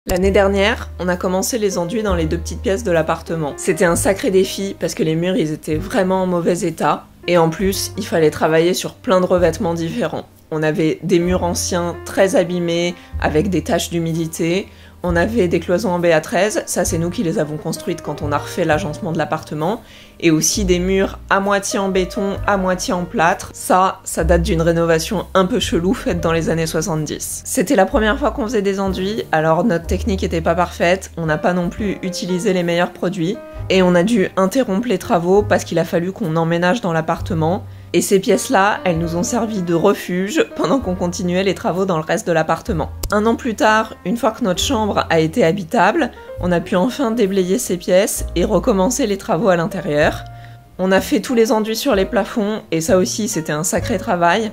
L'année dernière, on a commencé les enduits dans les 2 petites pièces de l'appartement. C'était un sacré défi parce que les murs ils étaient vraiment en mauvais état et en plus il fallait travailler sur plein de revêtements différents. On avait des murs anciens très abîmés avec des taches d'humidité. On avait des cloisons en BA13, ça c'est nous qui les avons construites quand on a refait l'agencement de l'appartement, et aussi des murs à moitié en béton, à moitié en plâtre. Ça date d'une rénovation un peu chelou faite dans les années 70. C'était la première fois qu'on faisait des enduits, alors notre technique était pas parfaite, on n'a pas non plus utilisé les meilleurs produits, et on a dû interrompre les travaux parce qu'il a fallu qu'on emménage dans l'appartement. Et ces pièces-là, elles nous ont servi de refuge pendant qu'on continuait les travaux dans le reste de l'appartement. 1 an plus tard, une fois que notre chambre a été habitable, on a pu enfin déblayer ces pièces et recommencer les travaux à l'intérieur. On a fait tous les enduits sur les plafonds et ça aussi c'était un sacré travail.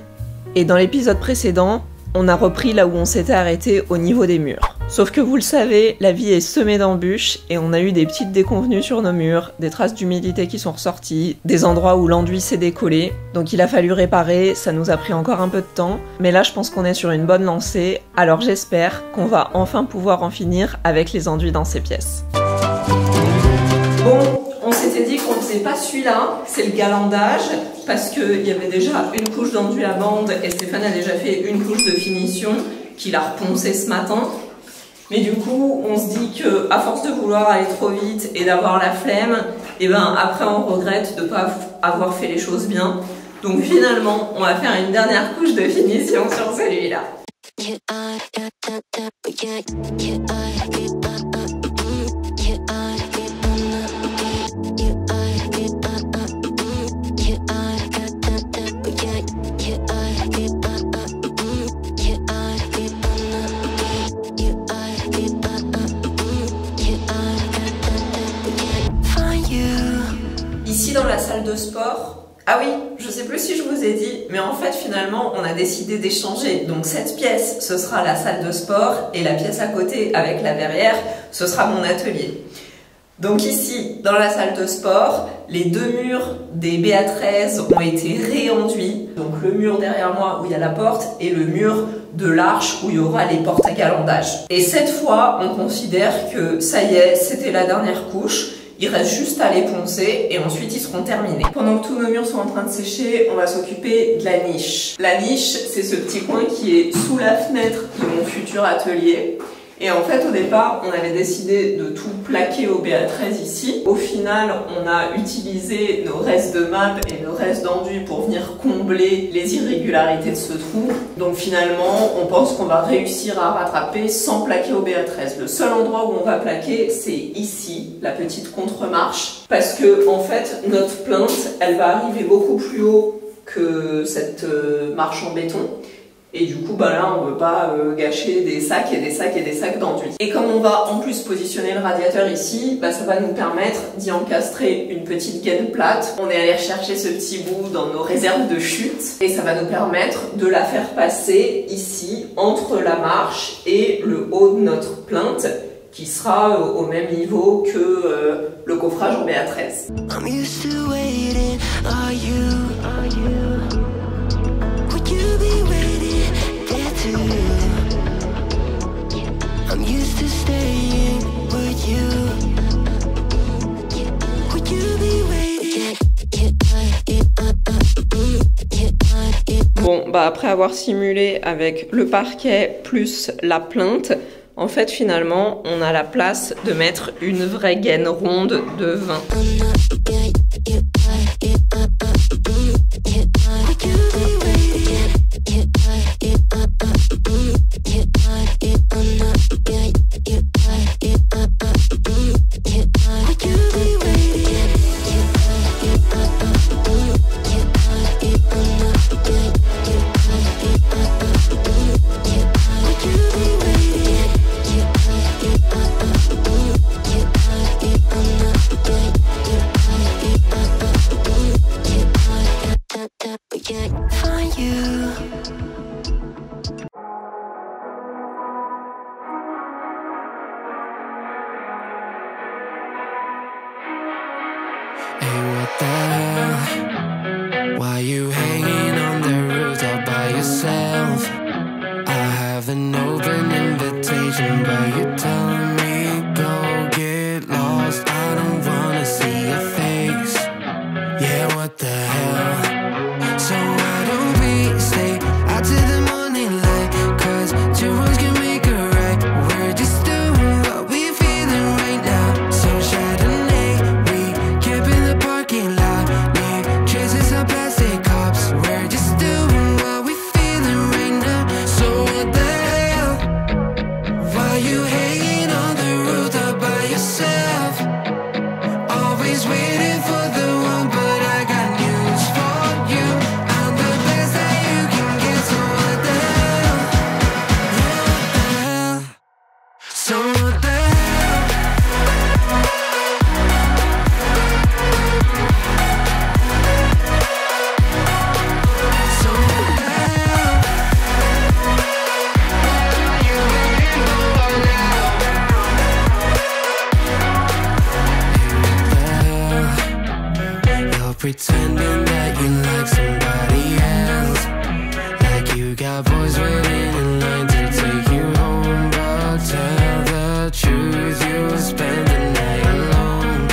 Et dans l'épisode précédent, on a repris là où on s'était arrêté au niveau des murs. Sauf que vous le savez, la vie est semée d'embûches et on a eu des petites déconvenues sur nos murs, des traces d'humidité qui sont ressorties, des endroits où l'enduit s'est décollé. Donc il a fallu réparer, ça nous a pris encore un peu de temps, mais là je pense qu'on est sur une bonne lancée, alors j'espère qu'on va enfin pouvoir en finir avec les enduits dans ces pièces. Bon, on s'était dit qu'on ne faisait pas celui-là, c'est le galandage, parce qu'il y avait déjà une couche d'enduit à bande et Stéphane a déjà fait une couche de finition qu'il a reponcé ce matin. Mais du coup, on se dit que à force de vouloir aller trop vite et d'avoir la flemme, et ben après on regrette de ne pas avoir fait les choses bien. Donc finalement, on va faire une dernière couche de finition sur celui-là. Ici dans la salle de sport, ah oui, je sais plus si je vous ai dit, mais en fait finalement on a décidé d'échanger. Donc cette pièce, ce sera la salle de sport et la pièce à côté avec la verrière, ce sera mon atelier. Donc ici, dans la salle de sport, les 2 murs des BA13 ont été réenduits. Donc le mur derrière moi où il y a la porte et le mur de l'arche où il y aura les portes à galandage. Et cette fois, on considère que ça y est, c'était la dernière couche. Il reste juste à les poncer et ensuite ils seront terminés. Pendant que tous nos murs sont en train de sécher, on va s'occuper de la niche. La niche, c'est ce petit coin qui est sous la fenêtre de mon futur atelier. Et en fait, au départ, on avait décidé de tout plaquer au BA13 ici. Au final, on a utilisé nos restes de map et nos restes d'enduit pour venir combler les irrégularités de ce trou. Donc finalement, on pense qu'on va réussir à rattraper sans plaquer au BA13. Le seul endroit où on va plaquer, c'est ici, la petite contre-marche. Parce que, en fait, notre plinthe, elle va arriver beaucoup plus haut que cette marche en béton. Et du coup, bah là, on ne veut pas gâcher des sacs et des sacs et des sacs d'enduit. Et comme on va en plus positionner le radiateur ici, bah ça va nous permettre d'y encastrer une petite gaine plate. On est allé rechercher ce petit bout dans nos réserves de chute et ça va nous permettre de la faire passer ici, entre la marche et le haut de notre plinthe, qui sera au même niveau que le coffrage en BA13. Bon, bah après avoir simulé avec le parquet plus la plinthe, en fait finalement on a la place de mettre une vraie gaine ronde de vin. Why you hanging on the roof all by yourself? I have an open invitation, but you telling me go get lost. I don't wanna see your face. Yeah, what the hell? So why don't we stay out to the morning light? 'Cause two wrongs can make a right. We're just doing what we feeling right now. So Chardonnay, we camp in the parking lot. Leave traces of plastic cups. We're just doing what we feeling right now. So what the hell? Why you hanging on the rooftop by yourself? Always waiting for the one, but I got news for you. I'm the best that you can get, so what the hell? Yeah, what the hell? So what the hell? So what the hell? What are you waiting for now? You're pretending that you like somebody else, like you got boys waiting in line to take you home. But tell the truth, you'll spend the night alone.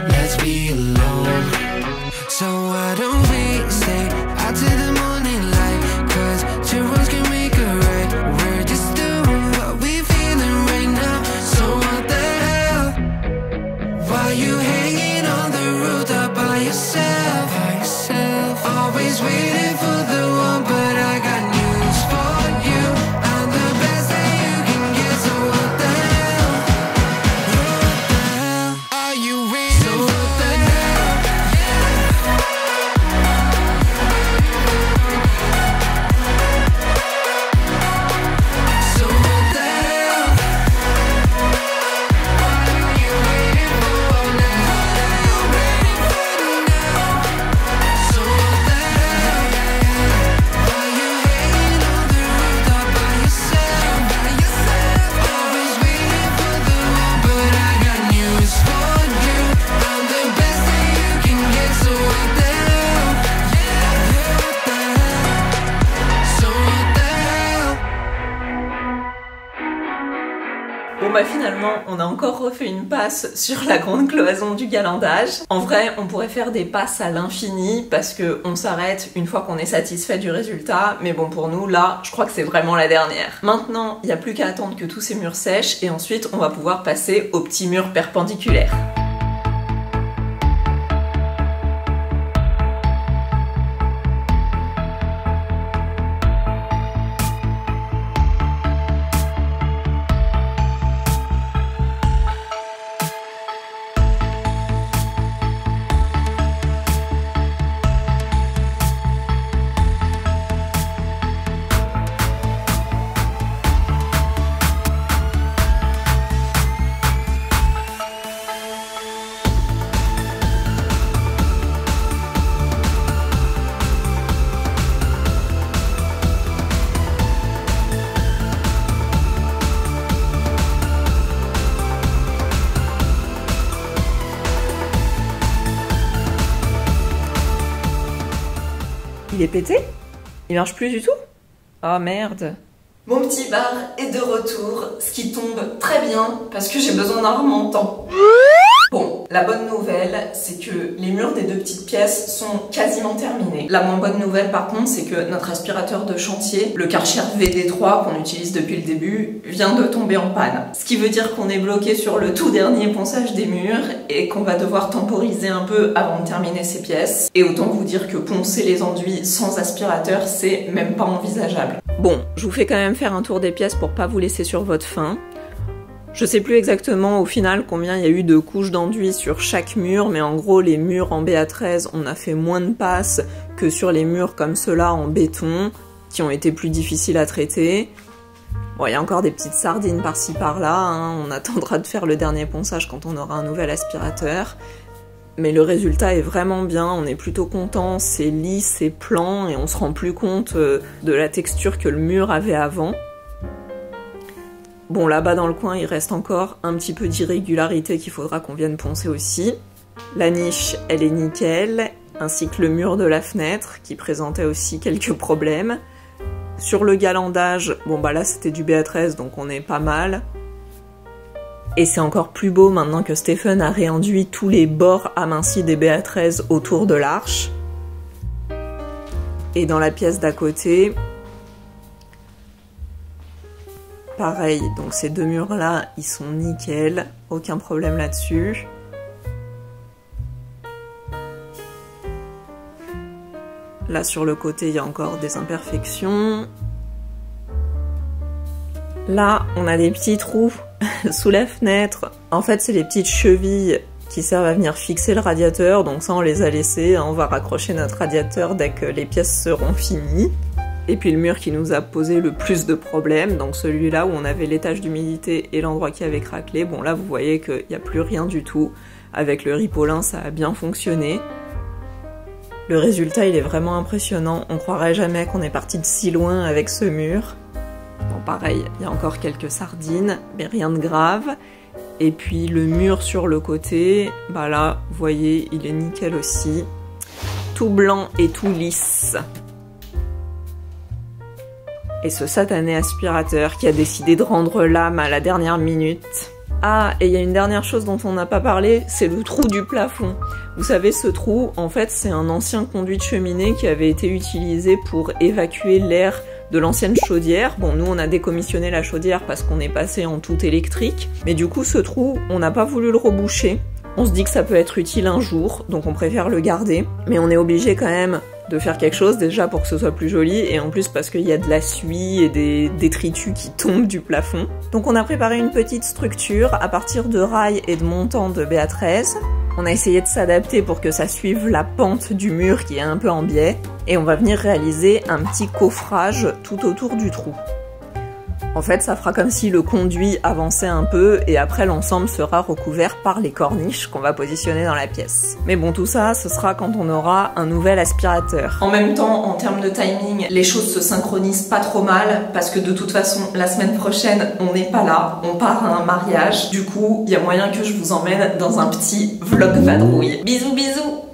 Let's be alone. So why don't we stay out to the morning light? 'Cause two wrongs can make a right. We're just doing what we feeling right now. So what the hell? Why you hanging on the rooftop by yourself? Always waiting for the one, but I got news for you. I'm the best that you can get, so what the hell? What the hell? Are you waiting? So what the hell? So what the hell? What are you waiting for now? So what the hell? Why you hanging on the rooftop by yourself? Always waiting for the one, but I got news for you. I'm the best that you can get, so what the hell? What the hell? So what the hell? Bon bah finalement, on a encore refait une passe sur la grande cloison du galandage. En vrai, on pourrait faire des passes à l'infini parce que on s'arrête une fois qu'on est satisfait du résultat. Mais bon, pour nous, là, je crois que c'est vraiment la dernière. Maintenant, il n'y a plus qu'à attendre que tous ces murs sèchent et ensuite, on va pouvoir passer aux petits murs perpendiculaires. Il est pété? Il marche plus du tout? Oh merde. Mon petit bar est de retour, ce qui tombe très bien parce que j'ai besoin d'un remontant. Bon, la bonne nouvelle, c'est que les murs des deux petites pièces sont quasiment terminés. La moins bonne nouvelle par contre, c'est que notre aspirateur de chantier, le Karcher VD3 qu'on utilise depuis le début, vient de tomber en panne. Ce qui veut dire qu'on est bloqué sur le tout dernier ponçage des murs et qu'on va devoir temporiser un peu avant de terminer ces pièces. Et autant vous dire que poncer les enduits sans aspirateur, c'est même pas envisageable. Bon, je vous fais quand même faire un tour des pièces pour pas vous laisser sur votre faim. Je sais plus exactement au final combien il y a eu de couches d'enduit sur chaque mur, mais en gros les murs en BA13 on a fait moins de passes que sur les murs comme ceux-là en béton, qui ont été plus difficiles à traiter. Bon, il y a encore des petites sardines par-ci par-là, hein. On attendra de faire le dernier ponçage quand on aura un nouvel aspirateur. Mais le résultat est vraiment bien, on est plutôt content, c'est lisse, c'est plan, et on se rend plus compte de la texture que le mur avait avant. Bon, là-bas dans le coin, il reste encore un petit peu d'irrégularité qu'il faudra qu'on vienne poncer aussi. La niche, elle est nickel, ainsi que le mur de la fenêtre, qui présentait aussi quelques problèmes. Sur le galandage, bon bah là c'était du BA13, donc on est pas mal. Et c'est encore plus beau maintenant que Stephen a réenduit tous les bords amincis des BA13 autour de l'arche. Et dans la pièce d'à côté, pareil, donc ces deux murs-là, ils sont nickel, aucun problème là-dessus. Là, sur le côté, il y a encore des imperfections. Là, on a des petits trous sous la fenêtre. En fait, c'est les petites chevilles qui servent à venir fixer le radiateur. Donc ça, on les a laissées. On va raccrocher notre radiateur dès que les pièces seront finies. Et puis le mur qui nous a posé le plus de problèmes, donc celui-là où on avait l'étage d'humidité et l'endroit qui avait craquelé. Bon, là, vous voyez qu'il n'y a plus rien du tout. Avec le ripolin, ça a bien fonctionné. Le résultat, il est vraiment impressionnant. On croirait jamais qu'on est parti de si loin avec ce mur. Bon, pareil, il y a encore quelques sardines, mais rien de grave. Et puis le mur sur le côté, bah là, vous voyez, il est nickel aussi. Tout blanc et tout lisse. Et ce satané aspirateur qui a décidé de rendre l'âme à la dernière minute. Ah, et il y a une dernière chose dont on n'a pas parlé, c'est le trou du plafond. Vous savez, ce trou, en fait, c'est un ancien conduit de cheminée qui avait été utilisé pour évacuer l'air de l'ancienne chaudière. Bon, nous, on a décommissionné la chaudière parce qu'on est passé en tout électrique. Mais du coup, ce trou, on n'a pas voulu le reboucher. On se dit que ça peut être utile un jour, donc on préfère le garder. Mais on est obligé quand même de faire quelque chose, déjà pour que ce soit plus joli, et en plus parce qu'il y a de la suie et des détritus qui tombent du plafond. Donc on a préparé une petite structure à partir de rails et de montants de BA13. On a essayé de s'adapter pour que ça suive la pente du mur qui est un peu en biais, et on va venir réaliser un petit coffrage tout autour du trou. En fait, ça fera comme si le conduit avançait un peu et après l'ensemble sera recouvert par les corniches qu'on va positionner dans la pièce. Mais bon, tout ça, ce sera quand on aura un nouvel aspirateur. En même temps, en termes de timing, les choses se synchronisent pas trop mal parce que de toute façon, la semaine prochaine, on n'est pas là, on part à un mariage. Du coup, il y a moyen que je vous emmène dans un petit vlog vadrouille. Bisous bisous!